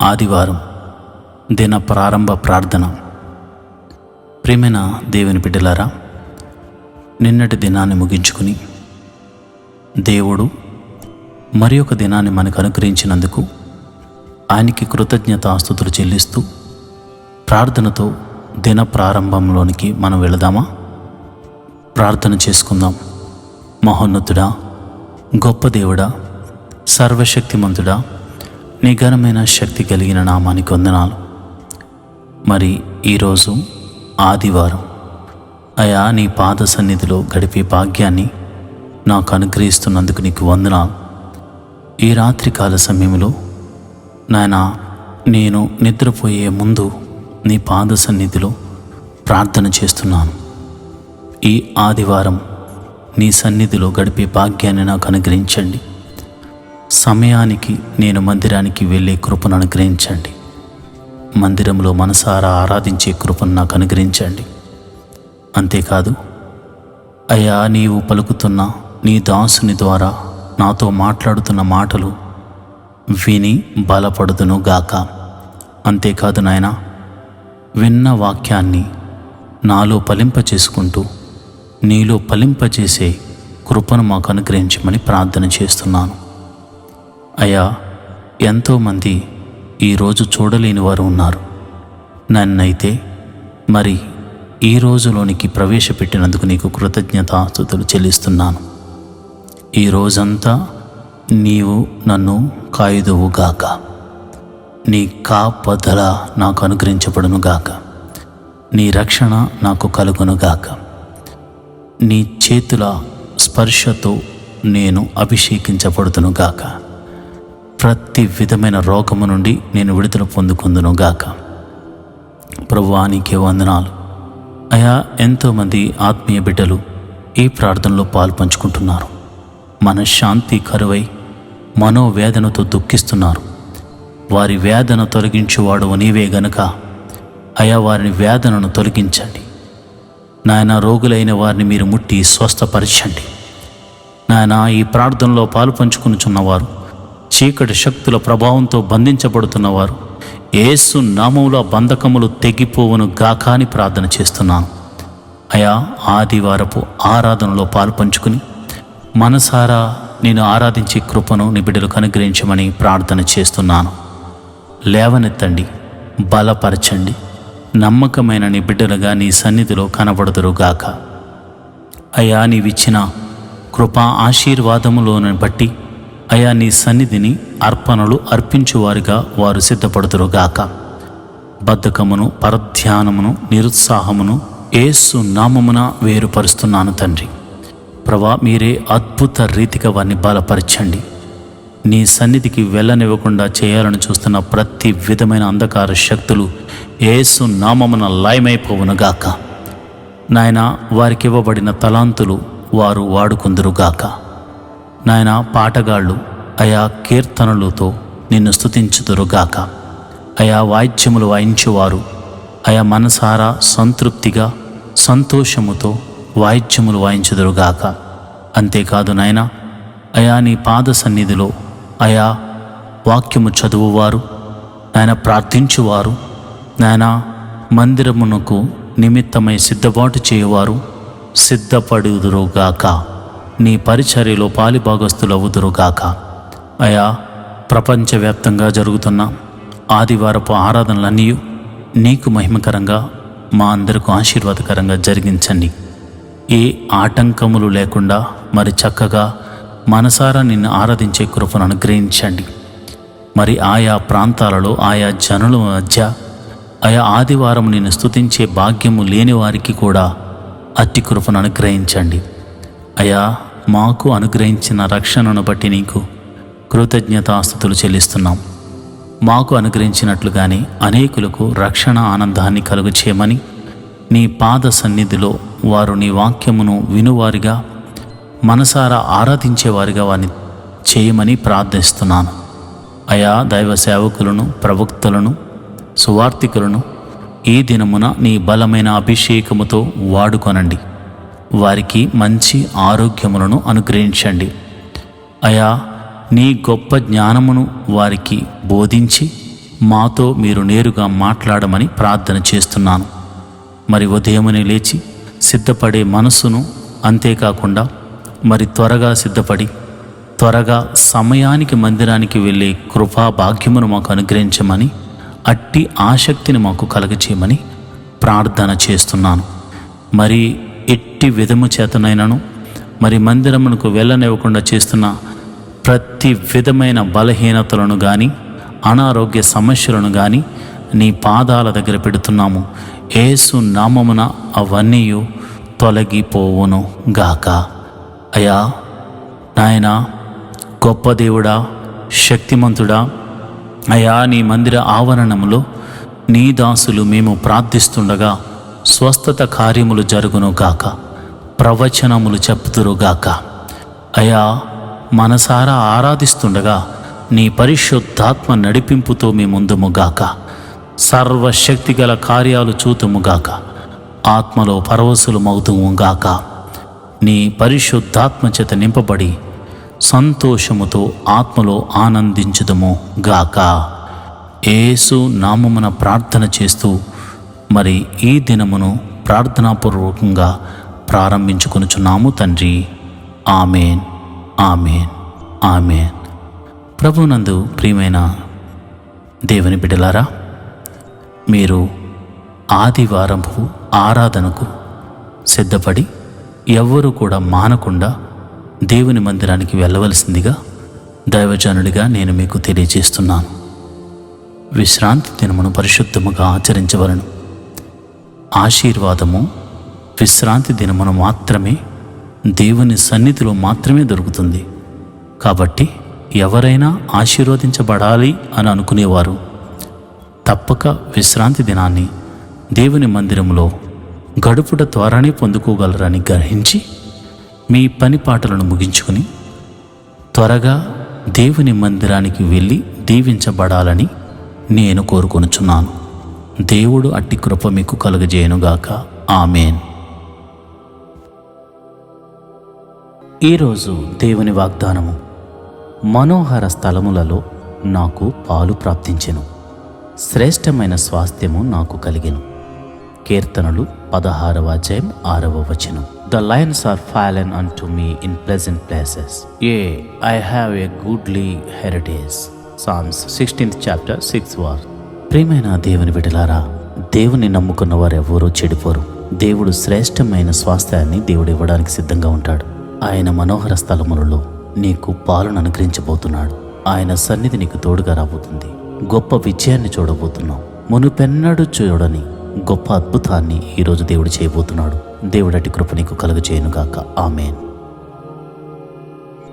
ఆదివారం దిన ప్రారంభ ప్రార్థన. ప్రియమైన దేవుని బిడ్డలారా, నిన్నటి దినాన్ని ముగించుకుని దేవుడు మరి ఒక దినాన్ని మనకు అనుగ్రహించినందుకు ఆయనకి కృతజ్ఞతాస్తుతులు చెల్లిస్తూ ప్రార్థనతో దిన ప్రారంభంలోనికి మనం వెళదామా? ప్రార్థన చేసుకుందాం. మహోన్నతుడా, గొప్ప దేవుడా, సర్వశక్తిమంతుడా, నీ ఘనమైన శక్తి కలిగిన నామానికి వందనాలు. మరి ఈరోజు ఆదివారం అయా, నీ పాద సన్నిధిలో గడిపే భాగ్యాన్ని నాకు అనుగ్రహిస్తున్నందుకు నీకు వందనాలు. ఈ రాత్రికాల సమయంలో నాయనా, నేను నిద్రపోయే ముందు నీ పాద సన్నిధిలో ప్రార్థన చేస్తున్నాను. ఈ ఆదివారం నీ సన్నిధిలో గడిపే భాగ్యాన్ని నాకు అనుగ్రహించండి. సమయానికి నేను మందిరానికి వెళ్ళే కృపను అనుగ్రహించండి. మందిరంలో మనసారా ఆరాధించే కృపను నాకు అనుగ్రహించండి. అంతేకాదు అయ్యా, నీవు పలుకుతున్న నీ దాసుని ద్వారా నాతో మాట్లాడుతున్న మాటలు విని బలపడుదును గాక. అంతేకాదు నాయనా, విన్న వాక్యాన్ని నాలో ఫలింపచేసుకుంటూ నీలో ఫలింపచేసే కృపను మాకు అనుగ్రహించమని ప్రార్థన చేస్తున్నాను. అయ్యా, ఎంతోమంది ఈరోజు చూడలేని వారు ఉన్నారు. నన్నైతే మరి ఈ రోజులోనికి ప్రవేశపెట్టినందుకు నీకు కృతజ్ఞతాస్తుతులు చెల్లిస్తున్నాను. ఈ రోజంతా నీవు నన్ను కాయుదువుగాక. నీ కాపదల నాకు అనుగ్రహించబడునుగాక. నీ రక్షణ నాకు కలుగునుగాక. నీ చేతుల స్పర్శతో నేను అభిషేకించబడుతునుగాక. ప్రతి విధమైన రోగము నుండి నేను విడుదల పొందుకుందునుగాక. ప్రభువా, నీకే వందనాలు. అయా, ఎంతోమంది ఆత్మీయ బిడ్డలు ఈ ప్రార్థనలో పాల్పంచుకుంటున్నారు. మనశ్శాంతి కరువై మనోవేదనతో దుఃఖిస్తున్నారు. వారి వేదన తొలగించువాడు నీవే గనుక అయా, వారిని వేదనను తొలగించండి. నాయన, రోగులైన వారిని మీరు ముట్టి స్వస్థపరచండి. నాయన, ఈ ప్రార్థనలో పాలుపంచుకునిచున్నవారు, చీకటి శక్తుల ప్రభావంతో బంధించబడుతున్నవారు, యేసు నామములో బంధకములు తెగిపోవును గాక అని ప్రార్థన చేస్తున్నాను. అయా, ఆదివారపు ఆరాధనలో పాలుపంచుకుని మనసారా నేను ఆరాధించే కృపను నీ బిడ్డలకు అనుగ్రహించమని ప్రార్థన చేస్తున్నాను. లేవనెత్తండి, బలపరచండి. నమ్మకమైన నీ బిడ్డలుగా నీ సన్నిధిలో కనబడుదురుగాక. అయా, నీవిచ్చిన కృపా ఆశీర్వాదములను బట్టి అయా, నీ సన్నిధిని అర్పణలు అర్పించువారిగా వారు సిద్ధపడుదురుగాక. బద్ధకమును, పరధ్యానమును, నిరుత్సాహమును యేసు నామమున వేరుపరుస్తున్నాను తండ్రి. ప్రభా, మీరే అద్భుత రీతిగా వారిని బలపరచండి. నీ సన్నిధికి వెళ్ళనివ్వకుండా చేయాలని చూస్తున్న ప్రతి విధమైన అంధకార శక్తులు యేసు నామమున లయమైపోవునుగాక. నాయన, వారికి ఇవ్వబడిన తలాంతులు వారు వాడుకుందురుగాక. నాయన, పాటగాళ్ళు అయా కీర్తనలతో నిన్ను స్తుతించుదురుగాక. అయా, వాయిద్యములు వాయించువారు అయా మనసారా సంతృప్తిగా సంతోషముతో వాయిద్యములు వాయించుదురుగాక. అంతేకాదు నాయన, అయా నీ పాద సన్నిధిలో అయా వాక్యము చదువువారు, నాయన ప్రార్థించువారు, నాయన మందిరమునకు నిమిత్తమై సిద్ధపాటు చేయువారు సిద్ధపడుదురుగాక. నీ పరిచర్యలో పాలిభాగస్తులవుదురుగాక. అయా, ప్రపంచవ్యాప్తంగా జరుగుతున్న ఆదివారపు ఆరాధనలన్నీ నీకు మహిమకరంగా, మా అందరికీ ఆశీర్వాదకరంగా జరిగించండి. ఏ ఆటంకములు లేకుండా మరి చక్కగా మనసారా నిన్ను ఆరాధించే కృపను అనుగ్రహించండి. మరి ఆయా ప్రాంతాలలో ఆయా జనుల మధ్య ఆయా ఆదివారం నిన్ను స్తుతించే భాగ్యము లేని వారికి కూడా అట్టి కృపను అనుగ్రహించండి. అయా, మాకు అనుగ్రహించిన రక్షణను బట్టి నీకు కృతజ్ఞతాస్తుతులు చెల్లిస్తున్నాం. మాకు అనుగ్రహించినట్లుగానే అనేకులకు రక్షణ ఆనందాన్ని కలుగు చేయమని నీ పాద సన్నిధిలో వారు నీ వాక్యమును వినువారిగా, మనసారా ఆరాధించేవారిగా వారిని చేయమని ప్రార్థిస్తున్నాను. అయా, దైవ సేవకులను, ప్రవక్తలను, సువార్తికులను ఈ దినమున నీ బలమైన అభిషేకముతో వాడుకొనండి. వారికి మంచి ఆరోగ్యములను అనుగ్రహించండి. అయా, నీ గొప్ప జ్ఞానమును వారికి బోధించి మాతో మీరు నేరుగా మాట్లాడమని ప్రార్థన చేస్తున్నాను. మరి ఉదయమునే లేచి సిద్ధపడే మనసును, అంతేకాకుండా మరి త్వరగా సిద్ధపడి త్వరగా సమయానికి మందిరానికి వెళ్ళే కృపా భాగ్యమును మాకు అనుగ్రహించమని, అట్టి ఆసక్తిని మాకు కలగచేయమని ప్రార్థన చేస్తున్నాను. మరి ఎట్టి విధము చేతనైనను మరి మందిరమునకు వెళ్ళనివ్వకుండా చేస్తున్న ప్రతి విధమైన బలహీనతలను కానీ అనారోగ్య సమస్యలను కానీ నీ పాదాల దగ్గర పెడుతున్నాము. యేసు నామమున అవన్నీ తొలగిపోవును గాక. అయ్యా నాయనా, గొప్ప దేవుడా, శక్తిమంతుడా, అయ్యా నీ మందిర ఆవరణములో నీ దాసులు మేము ప్రార్థిస్తుండగా స్వస్థత కార్యములు జరుగును గాక, ప్రవచనములు చెప్పుదురుగాక. అయ్యా మనసారా ఆరాధిస్తుండగా నీ పరిశుద్ధాత్మ నడిపింపుతో మీ ముందుముగాక, సర్వశక్తిగల కార్యాలు చూతుముగాక, ఆత్మలో పరవశులమవుతుముగాక. నీ పరిశుద్ధాత్మ చేత నింపబడి సంతోషముతో ఆత్మలో ఆనందించుదము గాక. యేసు నామమున ప్రార్థన చేస్తూ మరి ఈ దినమును ప్రార్థనాపూర్వకంగా ప్రారంభించుకొనుచున్నాము తండ్రి. Amen, amen, amen. ప్రభునందు ప్రియమైన దేవుని బిడ్డలారా, మీరు ఆదివారపు ఆరాధనకు సిద్ధపడి ఎవ్వరూ కూడా మానకుండా దేవుని మందిరానికి వెళ్ళవలసిందిగా దైవజనుడిగా నేను మీకు తెలియజేస్తున్నాను. విశ్రాంతి దినమును పరిశుద్ధముగా ఆచరించవలను. ఆశీర్వాదము విశ్రాంతి దినమును మాత్రమే, దేవుని సన్నిధిలో మాత్రమే దొరుకుతుంది. కాబట్టి ఎవరైనా ఆశీర్వదించబడాలి అని అనుకునేవారు తప్పక విశ్రాంతి దినాన్ని దేవుని మందిరంలో గడుపుట ద్వారానే పొందుకోగలరని గ్రహించి మీ పని పాటలను ముగించుకుని త్వరగా దేవుని మందిరానికి వెళ్ళి దీవించబడాలని నేను కోరుకొనుచున్నాను. దేవుడు అట్టి కృప మీకు కలుగజేయునుగాక. ఆమెన్. ఈరోజు దేవుని వాగ్దానము, మనోహర స్థలములలో నాకు పాలు ప్రాప్తించెను, శ్రేష్టమైన స్వాస్థ్యము నాకు కలిగెను. కీర్తనలు 16వ అధ్యాయం 6వ వచనం. The lions are fallen unto me in pleasant places. Yea, I have a goodly heritage. Psalms 16th chapter 6th verse. ప్రియమైన దేవుని బిడ్డలారా, దేవుని నమ్ముకున్న వారు ఎవరూ చెడిపోరు. దేవుడు శ్రేష్టమైన స్వాస్థ్యాన్ని దేవుడు ఇవ్వడానికి సిద్ధంగా ఉంటాడు. ఆయన మనోహర స్థలములలో నీకు పాలను అనుగ్రహించబోతున్నాడు. ఆయన సన్నిధి నీకు తోడుగా రాబోతుంది. గొప్ప విజయాన్ని చూడబోతున్నావు. మునుపెన్నడూ చూడని గొప్ప అద్భుతాన్ని ఈరోజు దేవుడు చేయబోతున్నాడు. దేవుడు అట్టి కృప నీకు కలుగజేయునుగాక. ఆమెన్.